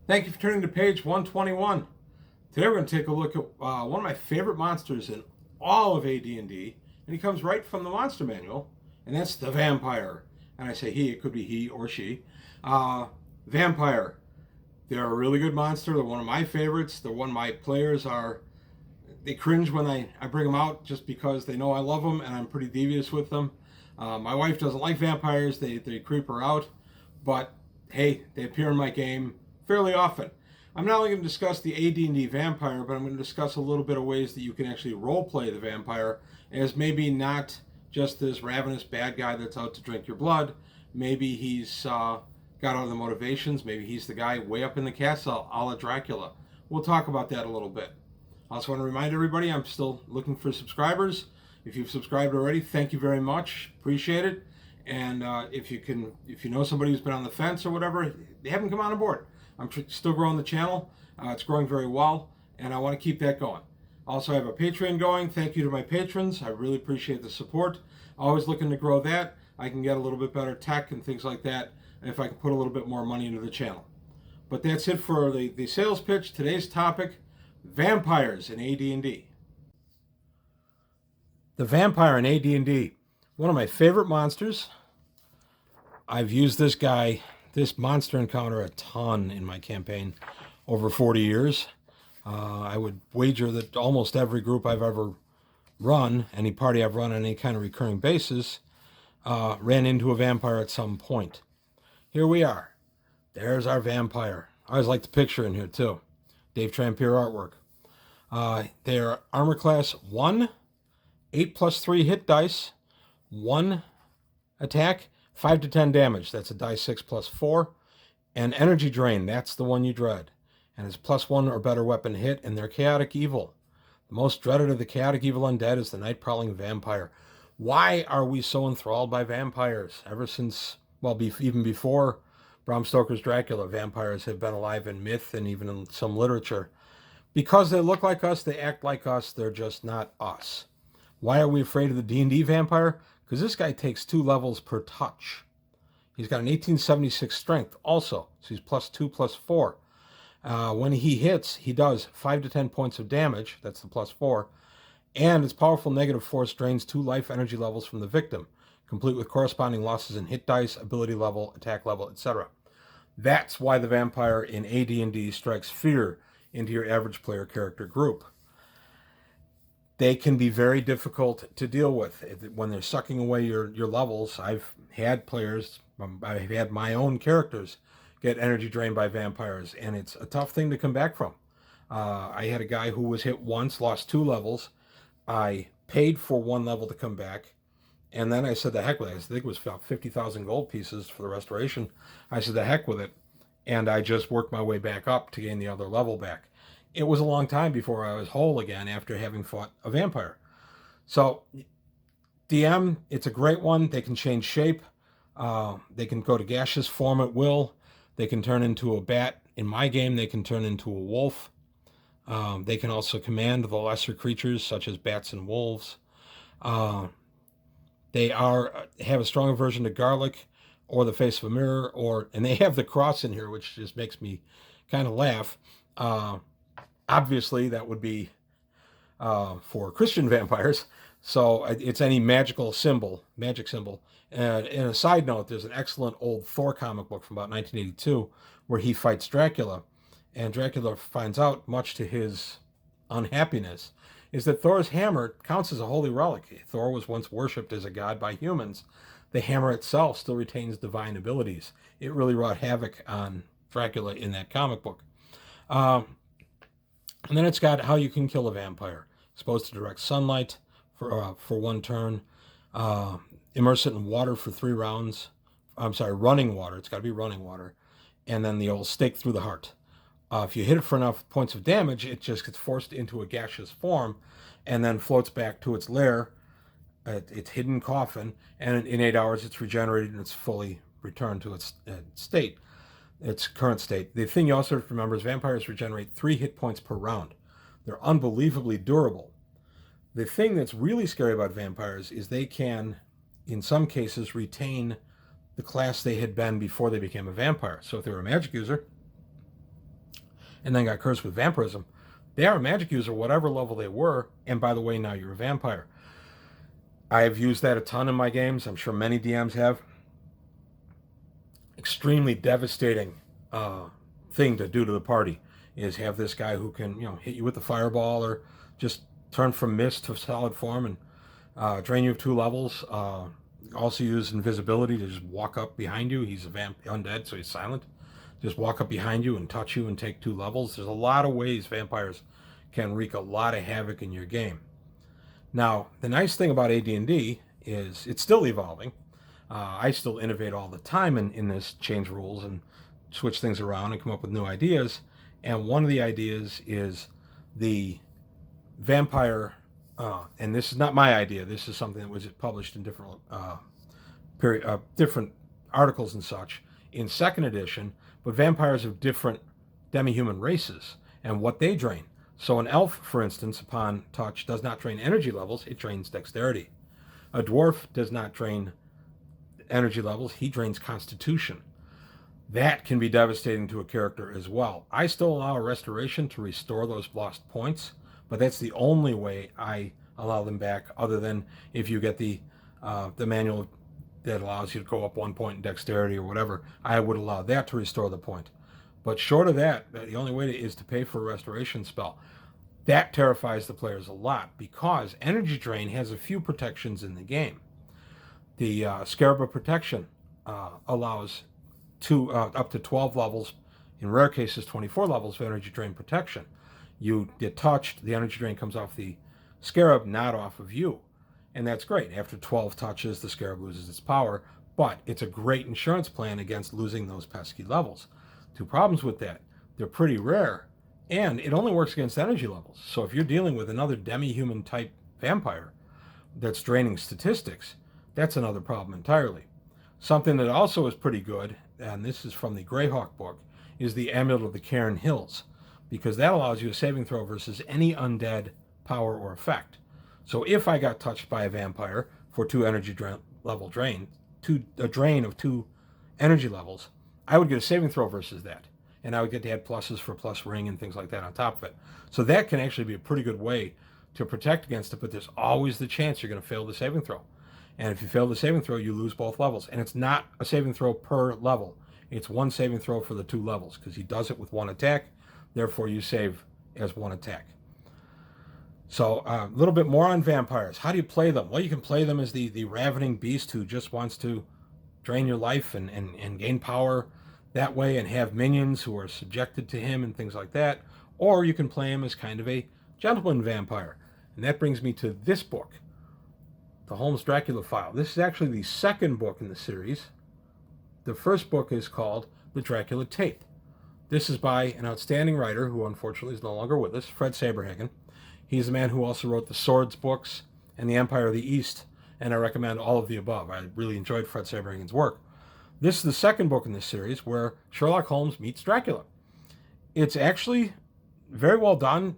Thank you for turning to page 121. Today we're going to take a look at one of my favorite monsters in all of AD&D, and he comes right from the monster manual, and that's the vampire. And I say he, it could be he or she. Vampire. They're a really good monster. They're one of my favorites. They're one of my players are. They cringe when I bring them out just because they know I love them and I'm pretty devious with them. My wife doesn't like vampires. They creep her out. But hey, they appear in my game fairly often. I'm not only going to discuss the AD&D vampire, but I'm going to discuss a little bit of ways that you can actually role play the vampire as maybe not just this ravenous bad guy that's out to drink your blood. Maybe he's got other motivations. Maybe he's the guy way up in the castle, a la Dracula. We'll talk about that a little bit. I also want to remind everybody I'm still looking for subscribers. If you've subscribed already, thank you very much. Appreciate it. And if you know somebody who's been on the fence or whatever, they haven't come on board. I'm still growing the channel. It's growing very well, and I want to keep that going. Also, I have a Patreon going. Thank you to my patrons. I really appreciate the support. Always looking to grow that. I can get a little bit better tech and things like that if I can put a little bit more money into the channel. But that's it for the sales pitch. Today's topic, vampires in AD&D. The vampire in AD&D, one of my favorite monsters. I've used this monster encounter a ton in my campaign over 40 years. I would wager that almost every group I've ever run, any party I've run on any kind of recurring basis, ran into a vampire at some point. Here we are. There's our vampire. I always like the picture in here too. Dave Trampier artwork. They're armor class 1, 8+3 hit dice, 1 attack, 5 to 10 damage. That's a die 6 plus 4. And energy drain, that's the one you dread. And it's +1 or better weapon hit, and they're chaotic evil. The most dreaded of the chaotic evil undead is the night prowling vampire. Why are we so enthralled by vampires? Ever since, well, even before Bram Stoker's Dracula, vampires have been alive in myth and even in some literature. Because they look like us, they act like us, they're just not us. Why are we afraid of the D&D vampire? Because this guy takes 2 levels per touch. He's got an 1876 strength also, so he's +2 +4. When he hits, he does 5 to 10 points of damage, that's the +4, and its powerful negative force drains 2 life energy levels from the victim, complete with corresponding losses in hit dice, ability level, attack level, etc. That's why the vampire in AD&D strikes fear into your average player character group. They can be very difficult to deal with when they're sucking away your levels. I've had my own characters get energy drained by vampires, and it's a tough thing to come back from. I had a guy who was hit once, lost 2 levels. I paid for 1 level to come back, and then I said the heck with it. I think it was about 50,000 gold pieces for the restoration. I said the heck with it, and I just worked my way back up to gain the other level back. It was a long time before I was whole again after having fought a vampire. So, DM, it's a great one. They can change shape. They can go to gaseous form at will. They can turn into a bat. In my game, they can turn into a wolf. They can also command the lesser creatures, such as bats and wolves. They have a strong aversion to garlic or the face of a mirror, and they have the cross in here, which just makes me kind of laugh. Obviously, that would be for Christian vampires. So it's any magic symbol. And a side note, there's an excellent old Thor comic book from about 1982 where he fights Dracula. And Dracula finds out, much to his unhappiness, is that Thor's hammer counts as a holy relic. Thor was once worshipped as a god by humans. The hammer itself still retains divine abilities. It really wrought havoc on Dracula in that comic book. And then it's got how you can kill a vampire. Exposed to direct sunlight for 1 turn. Immerse it in water for 3 rounds. I'm sorry, running water. It's got to be running water. And then the old stake through the heart. If you hit it for enough points of damage, it just gets forced into a gaseous form and then floats back to its lair, its hidden coffin. And in 8 hours, it's regenerated and it's fully returned to its state. Its current state. The thing you also have to remember is vampires regenerate 3 hit points per round. They're unbelievably durable. The thing that's really scary about vampires is they can, in some cases, retain the class they had been before they became a vampire. So if they were a magic user, and then got cursed with vampirism. They are a magic user, whatever level they were, and by the way, now you're a vampire. I have used that a ton in my games. I'm sure many DMs have. Extremely devastating thing to do to the party is have this guy who can, hit you with the fireball or just turn from mist to solid form and drain you of 2 levels. Also use invisibility to just walk up behind you. He's a undead, so he's silent. Just walk up behind you and touch you and take 2 levels. There's a lot of ways vampires can wreak a lot of havoc in your game. Now, the nice thing about AD&D is it's still evolving. I still innovate all the time in this, change rules and switch things around and come up with new ideas. And one of the ideas is the vampire, and this is not my idea. This is something that was published in different different articles and such in 2nd edition. But vampires have different demi-human races and what they drain. So an elf, for instance, upon touch, does not drain energy levels. It drains dexterity. A dwarf does not drain energy levels. He drains constitution. That can be devastating to a character as well. I still allow a restoration to restore those lost points, but that's the only way I allow them back, other than if you get the manual that allows you to go up 1 point in dexterity or whatever. I would allow that to restore the point. But short of that, the only way is to pay for a restoration spell. That terrifies the players a lot because energy drain has a few protections in the game. The Scarab of Protection allows up to 12 levels, in rare cases 24 levels of energy drain protection. You get touched, the energy drain comes off the Scarab, not off of you. And that's great. After 12 touches, the Scarab loses its power, but it's a great insurance plan against losing those pesky levels. 2 problems with that. They're pretty rare, and it only works against energy levels. So if you're dealing with another demi-human type vampire that's draining statistics, that's another problem entirely. Something that also is pretty good, and this is from the Greyhawk book, is the Amulet of the Cairn Hills, because that allows you a saving throw versus any undead power or effect. So if I got touched by a vampire for 2 energy level drain, a drain of 2 energy levels, I would get a saving throw versus that. And I would get to add pluses for plus ring and things like that on top of it. So that can actually be a pretty good way to protect against it, but there's always the chance you're going to fail the saving throw. And if you fail the saving throw, you lose both levels. And it's not a saving throw per level. It's 1 saving throw for the 2 levels, because he does it with 1 attack. Therefore, you save as 1 attack. So a little bit more on vampires. How do you play them? Well, you can play them as the ravening beast who just wants to drain your life and gain power that way and have minions who are subjected to him and things like that. Or you can play him as kind of a gentleman vampire. And that brings me to this book, the Holmes Dracula File. This is actually the 2nd book in the series. The first book is called The Dracula Tape. This is by an outstanding writer who unfortunately is no longer with us, Fred Saberhagen. He's the man who also wrote the Swords books and the Empire of the East, and I recommend all of the above. I really enjoyed Fred Saberhagen's work. This is the 2nd book in this series where Sherlock Holmes meets Dracula. It's actually very well done.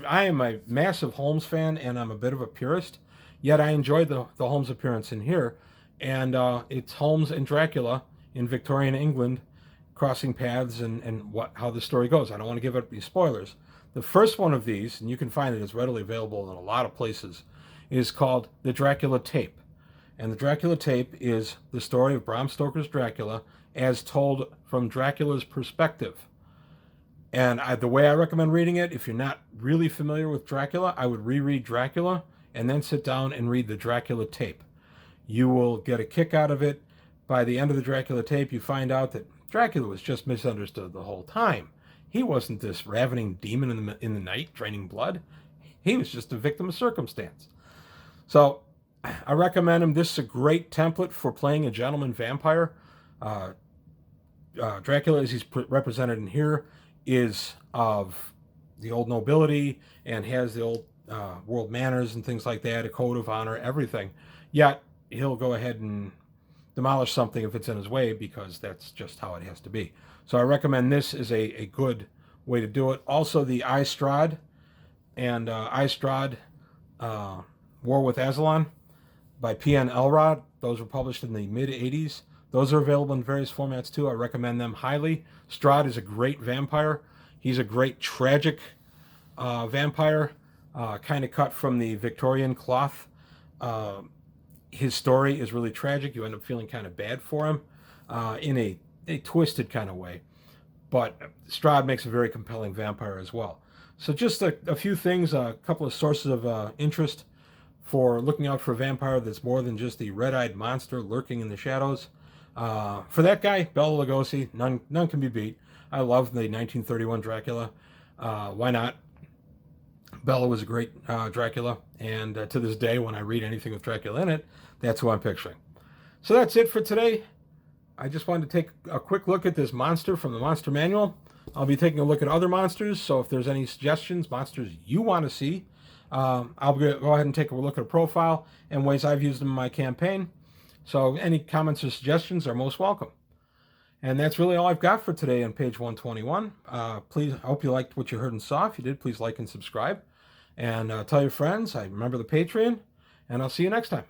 I am a massive Holmes fan, and I'm a bit of a purist, yet I enjoyed the Holmes appearance in here. And it's Holmes and Dracula in Victorian England crossing paths and how the story goes. I don't want to give up any spoilers. The first one of these, and you can find it, it's readily available in a lot of places, is called The Dracula Tape. And The Dracula Tape is the story of Bram Stoker's Dracula as told from Dracula's perspective. And the way I recommend reading it, if you're not really familiar with Dracula, I would reread Dracula and then sit down and read The Dracula Tape. You will get a kick out of it. By the end of The Dracula Tape, you find out that Dracula was just misunderstood the whole time. He wasn't this ravening demon in the night draining blood. He was just a victim of circumstance. So I recommend him. This is a great template for playing a gentleman vampire. Dracula, as he's represented in here, is of the old nobility and has the old world manners and things like that, a code of honor, everything. Yet he'll go ahead and demolish something if it's in his way, because that's just how it has to be. So I recommend this as a good way to do it. Also, the Strahd and Strahd War with Aslan by P.N. Elrod. Those were published in the mid-'80s. Those are available in various formats too. I recommend them highly. Strahd is a great vampire. He's a great tragic vampire, kind of cut from the Victorian cloth. His story is really tragic. You end up feeling kind of bad for him in a twisted kind of way. But Strahd makes a very compelling vampire as well. So just a few things, a couple of sources of interest for looking out for a vampire that's more than just the red-eyed monster lurking in the shadows. For that guy, Bela Lugosi, none can be beat. I love the 1931 Dracula. Why not? Bela was a great Dracula, and to this day, when I read anything with Dracula in it, that's who I'm picturing. So that's it for today. I just wanted to take a quick look at this monster from the Monster Manual. I'll be taking a look at other monsters, so if there's any suggestions, monsters you want to see, I'll go ahead and take a look at a profile and ways I've used them in my campaign. So any comments or suggestions are most welcome. And that's really all I've got for today on page 121. Please, I hope you liked what you heard and saw. If you did, please like and subscribe. And tell your friends. I remember the Patreon. And I'll see you next time.